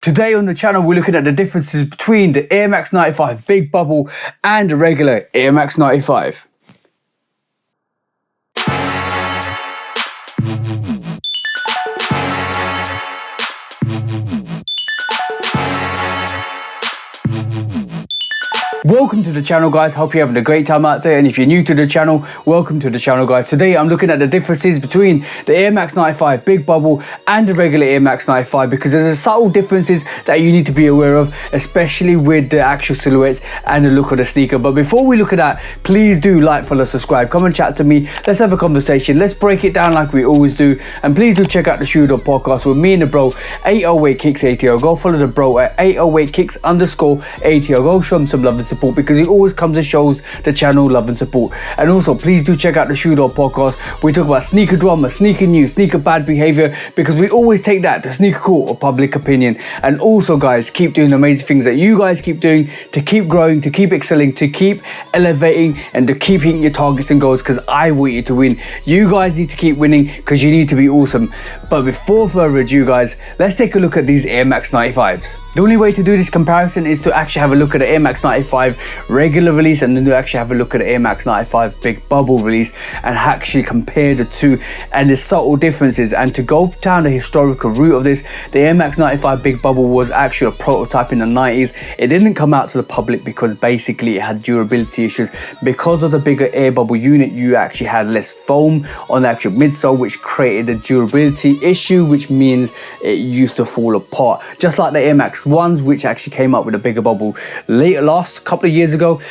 Today on the channel, we're looking at the differences between the Air Max 95 Big Bubble and the regular Air Max 95. Welcome to the channel, guys. Hope you're having a great time out there, and if you're new to the channel, welcome to the channel, guys. Today I'm looking at the differences between the Air Max 95 Big Bubble and the regular Air Max 95, because there's a subtle differences that you need to be aware of, especially with the actual silhouettes and the look of the sneaker. But before we look at that, please do like, follow, subscribe, come and chat to me. Let's have a conversation. Let's break it down like we always do, and please do check out the Shoe Dog podcast with me and the bro 808 Kicks ATL. Go follow the bro at 808 Kicks _ ATL. Go show him some love and support, because he always comes and shows the channel love and support. And also, please do check out the Shoe Dog podcast. We talk about sneaker drama, sneaker news, sneaker bad behavior, because we always take that to sneaker court or public opinion. And also, guys, keep doing amazing things that you guys keep doing to keep growing, to keep excelling, to keep elevating, and to keep hitting your targets and goals, because I want you to win. You guys need to keep winning because you need to be awesome. But before further ado, guys, let's take a look at these Air Max 95s. The only way to do this comparison is to actually have a look at the Air Max 95 regular release, and then to actually have a look at the Air Max 95 Big Bubble release, and actually compare the two and the subtle differences. And to go down the historical route of this, the Air Max 95 Big Bubble was actually a prototype in the 90s. It didn't come out to the public because basically it had durability issues. Because of the bigger air bubble unit, you actually had less foam on the actual midsole, which created a durability issue, which means it used to fall apart. Just like the Air Max 1s, which actually came up with a bigger bubble last couple of years ago.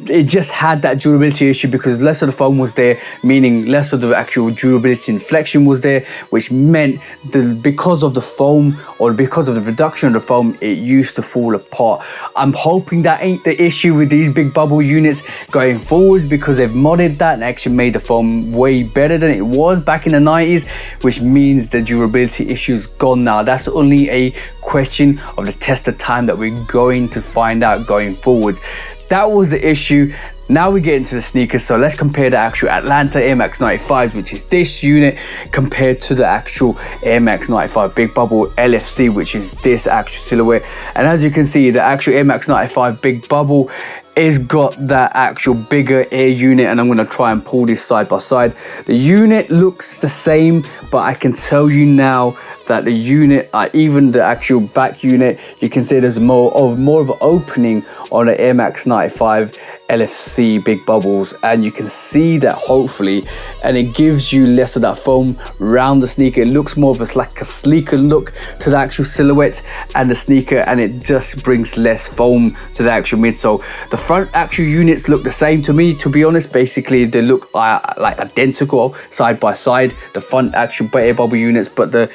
It just had that durability issue because less of the foam was there, meaning less of the actual durability inflection was there, which meant that because of the foam, or because of the reduction of the foam, it used to fall apart. I'm hoping that ain't the issue with these big bubble units going forwards, because they've modded that and actually made the foam way better than it was back in the 90s, which means the durability issue is gone now. That's only a question of the test of time that we're going to find out going forward. That was the issue. Now we get into the sneakers, so let's compare the actual Atlanta Air Max 95s, which is this unit, compared to the actual Air Max 95 Big Bubble LFC, which is this actual silhouette. And as you can see, the actual Air Max 95 Big Bubble is got that actual bigger air unit, and I'm going to try and pull this side by side. The unit looks the same, but I can tell you now that the unit, even the actual back unit, you can see there's more of an opening on the Air Max 95 LFC Big Bubbles, and you can see that hopefully, and it gives you less of that foam around the sneaker. It looks more of like a sleeker look to the actual silhouette and the sneaker, and it just brings less foam to the actual midsole. The front actual units look the same to me, to be honest. Basically they look like identical side by side, the front actual air bubble units, but the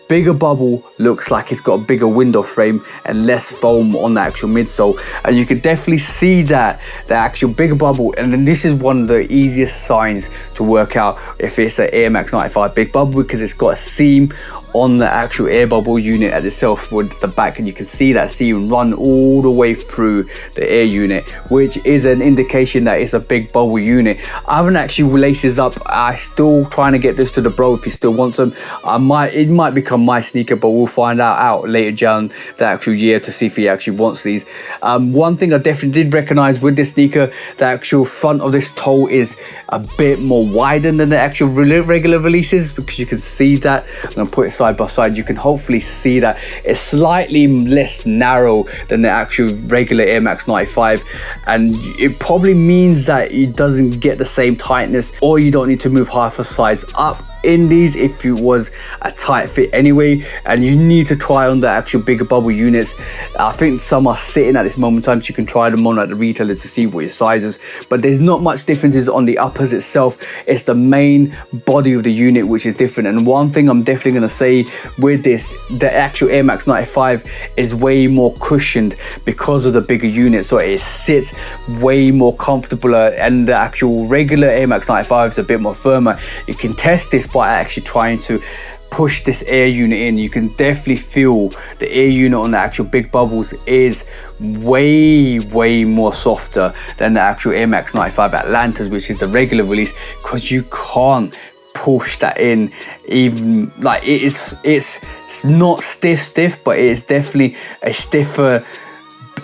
bigger bubble looks like it's got a bigger window frame and less foam on the actual midsole. And you can definitely see that the actual bigger bubble, and then this is one of the easiest signs to work out if it's an Air Max 95 Big Bubble, because it's got a seam on the actual air bubble unit at itself with the back, and you can see that seam run all the way through the air unit, which is an indication that it's a big bubble unit. I haven't actually released this up. I'm still trying to get this to the bro if he still wants them. It might become my sneaker, but we'll find out later down the actual year to see if he actually wants these. One thing I definitely did recognize with this sneaker, the actual front of this toe is a bit more wider than the actual regular releases, because you can see that. I'm gonna put it side by side. You can hopefully see that it's slightly less narrow than the actual regular Air Max 95, and it probably means that it doesn't get the same tightness, or you don't need to move half a size up in these if it was a tight fit anyway. And you need to try on the actual bigger bubble units. I think some are sitting at this moment in time, so you can try them on at the retailer to see what your size is, but there's not much differences on the uppers itself. It's the main body of the unit which is different. And one thing I'm definitely going to say with this, the actual Air Max 95 is way more cushioned because of the bigger unit, so it sits way more comfortable, and the actual regular Air Max 95 is a bit more firmer. You can test this by actually trying to push this air unit in. You can definitely feel the air unit on the actual Big Bubbles is way more softer than the actual Air Max 95 Atlantas, which is the regular release, because you can't push that in. Even like it's not stiff, but it's definitely a stiffer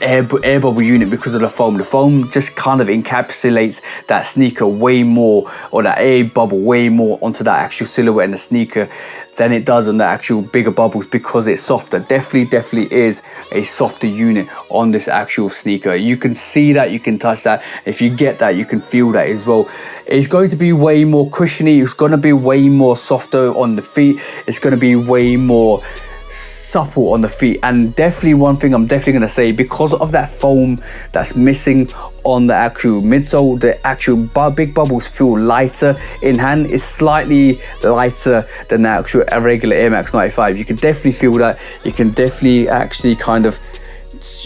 air bubble unit because of the foam. The foam just kind of encapsulates that sneaker way more, or that air bubble way more, onto that actual silhouette and the sneaker than it does on the actual bigger bubbles, because it's softer. Definitely is a softer unit on this actual sneaker. You can see that, you can touch that. If you get that, you can feel that as well. It's going to be way more cushiony. It's going to be way more softer on the feet. It's going to be way more supple on the feet. And definitely one thing I'm definitely going to say, because of that foam that's missing on the actual midsole, the actual big bubbles feel lighter in hand. It's slightly lighter than the actual regular Air Max 95. You can definitely feel that. You can definitely actually kind of,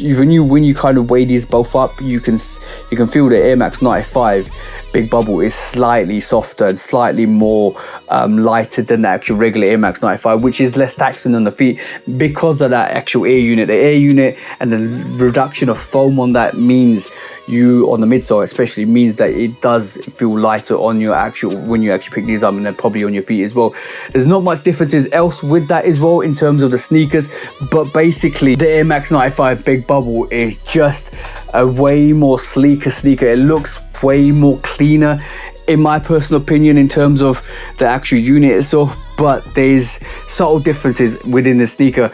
when you kind of weigh these both up, you can feel the Air Max 95 big bubble is slightly softer and slightly more lighter than the actual regular Air Max 95, which is less taxing on the feet because of that actual air unit. The air unit and the reduction of foam on that means on the midsole especially, means that it does feel lighter on your actual, when you actually pick these up, and then probably on your feet as well. There's not much differences else with that as well in terms of the sneakers, but basically the Air Max 95 big bubble is just a way more sleeker sneaker. It looks way more cleaner in my personal opinion in terms of the actual unit itself, but there's subtle differences within the sneaker.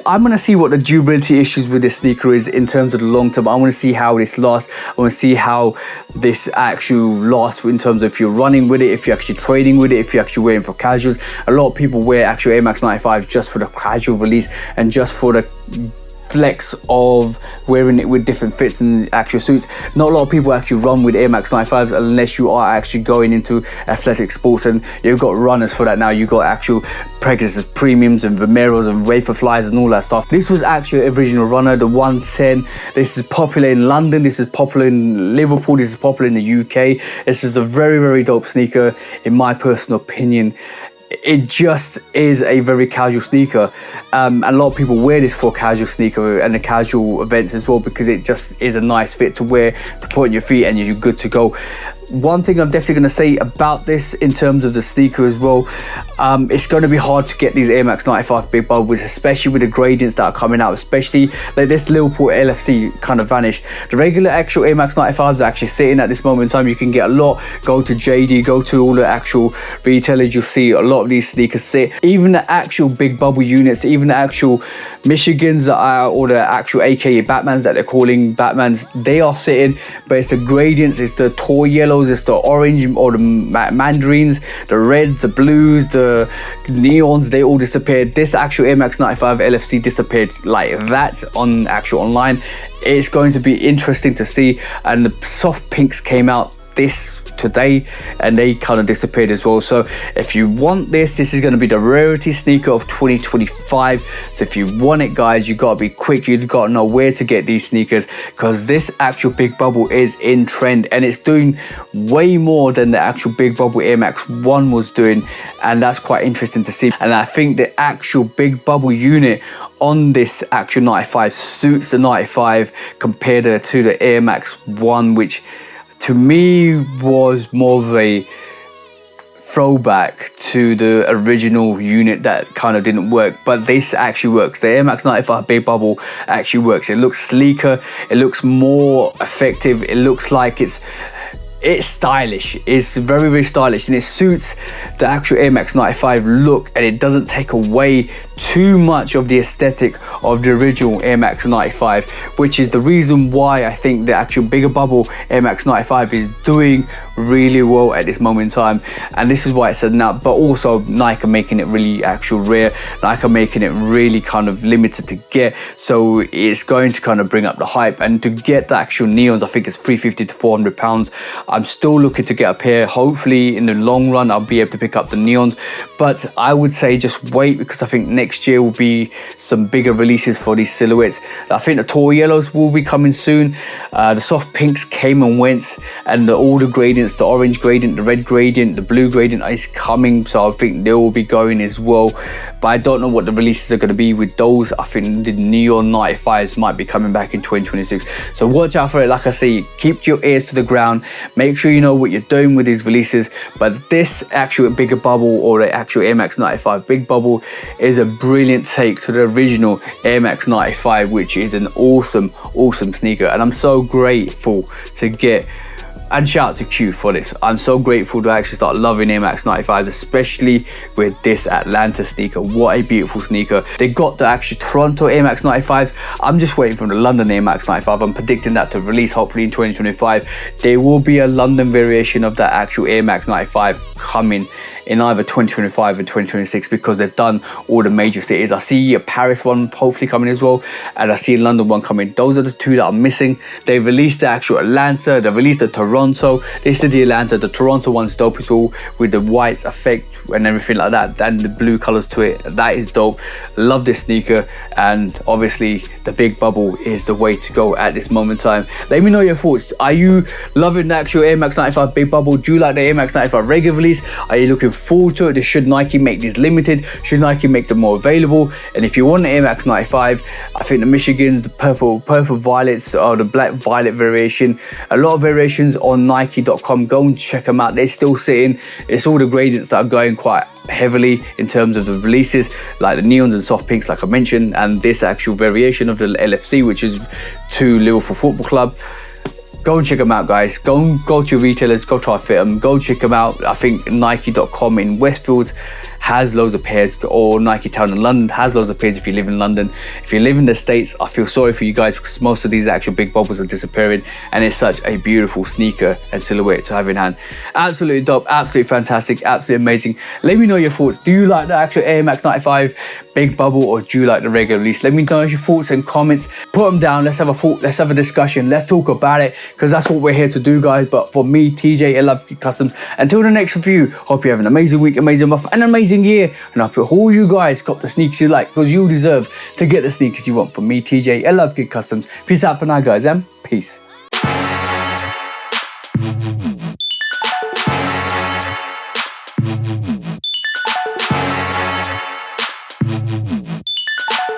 I'm going to see what the durability issues with this sneaker is in terms of the long term. I want to see how this lasts. I want to see how this actually lasts in terms of if you're running with it, if you're actually trading with it, if you're actually wearing for casuals. A lot of people wear actual Air Max 95 just for the casual release and just for the flex of wearing it with different fits and actual suits. Not a lot of people actually run with Air Max 95s unless you are actually going into athletic sports, and you've got runners for that now. You've got actual Pegasus Premiums and Vomeros and Vaporflies and all that stuff. This was actually an original runner, the 110. This is popular in London, this is popular in Liverpool, this is popular in the UK. This is a very dope sneaker in my personal opinion. It just is a very casual sneaker, and a lot of people wear this for casual sneaker and the casual events as well, because it just is a nice fit to wear, to put on your feet, and you're good to go. One thing I'm definitely going to say about this in terms of the sneaker as well, it's going to be hard to get these Air Max 95 big bubbles, especially with the gradients that are coming out, especially like this Liverpool LFC kind of vanished. The regular actual Air Max 95s are actually sitting at this moment in time. You can get a lot. Go to JD, go to all the actual retailers, you'll see a lot of these sneakers sit. Even the actual big bubble units, even the actual Michigans that are, or the actual AKA Batmans that they're calling Batmans, they are sitting, but it's the gradients, it's the toy yellow, it's the orange or the mandarins, the reds, the blues, the neons, they all disappeared. This actual Air Max 95 LFC disappeared like that on actual online. It's going to be interesting to see. And the soft pinks came out today, and they kind of disappeared as well. So if you want this is going to be the rarity sneaker of 2025. So if you want it, guys, you got to be quick. You got to know where to get these sneakers, because this actual big bubble is in trend, and it's doing way more than the actual big bubble Air Max 1 was doing, and that's quite interesting to see. And I think the actual big bubble unit on this actual 95 suits the 95 compared to the Air Max 1, which to me was more of a throwback to the original unit that kind of didn't work. But this actually works. The Air Max 95 big bubble actually works. It looks sleeker, it looks more effective, it looks like it's stylish. It's very stylish, and it suits the actual Air Max 95 look, and it doesn't take away too much of the aesthetic of the original Air Max 95, which is the reason why I think the actual bigger bubble Air Max 95 is doing really well at this moment in time. And this is why it's setting up. But also Nike are making it really actual rare. Nike are making it really kind of limited to get, so it's going to kind of bring up the hype. And to get the actual neons, I think it's £350 to £400. I'm still looking to get a pair. Hopefully in the long run I'll be able to pick up the neons, but I would say just wait, because I think next year will be some bigger releases for these silhouettes. I think the tall yellows will be coming soon. The soft pinks came and went, and all the gradients gradients, the orange gradient, the red gradient, the blue gradient is coming, so I think they will be going as well. But I don't know what the releases are going to be with those. I think the Neon 95s might be coming back in 2026, so watch out for it. Like I say, keep your ears to the ground, make sure you know what you're doing with these releases. But this actual bigger bubble, or the actual Air Max 95 big bubble, is a brilliant take to the original Air Max 95, which is an awesome sneaker, and I'm so grateful to get. And shout out to Q for this. I'm so grateful to actually start loving Air Max 95s, especially with this Atlanta sneaker. What a beautiful sneaker. They got the actual Toronto Air Max 95s. I'm just waiting for the London Air Max 95. I'm predicting that to release hopefully in 2025. There will be a London variation of that actual Air Max 95 coming in either 2025 and 2026, because they've done all the major cities. I see a Paris one hopefully coming as well, and I see a London one coming. Those are the two that are missing. They released the actual Atlanta, they released the Toronto. This is the Atlanta. The Toronto one's dope as well, with the white effect and everything like that, and the blue colors to it. That is dope. Love this sneaker, and obviously the big bubble is the way to go at this moment in time. Let me know your thoughts. Are you loving the actual Air Max 95 big bubble? Do you like the Air Max 95 regular release? Are you looking forward to it? Should Nike make these limited? Should Nike make them more available? And if you want the Air Max 95, I think the Michigans, the purple violets, or the black violet variation, a lot of variations on Nike.com. Go and check them out. They're still sitting. It's all the gradients that are going quite heavily in terms of the releases, like the neons and soft pinks, like I mentioned, and this actual variation of the LFC, which is to Liverpool Football Club. Go and check them out, guys. Go to your retailers, go try fit them, go check them out. I think Nike.com in Westfield has loads of pairs, or Nike Town in London has loads of pairs if you live in London. If you live in the States, I feel sorry for you guys, because most of these actual big bubbles are disappearing, and it's such a beautiful sneaker and silhouette to have in hand. Absolutely dope, absolutely fantastic, absolutely amazing. Let me know your thoughts. Do you like the actual Air Max 95 big bubble, or do you like the regular release? Let me know your thoughts and comments. Put them down. Let's have a thought, let's have a discussion, let's talk about it, because that's what we're here to do, guys. But for me, TJ, I love Customs. Until the next review, hope you have an amazing week, amazing month, and amazing year. And I hope all you guys got the sneakers you like, because you deserve to get the sneakers you want. From me, TJ, I love Customs. Peace out for now, guys, and peace.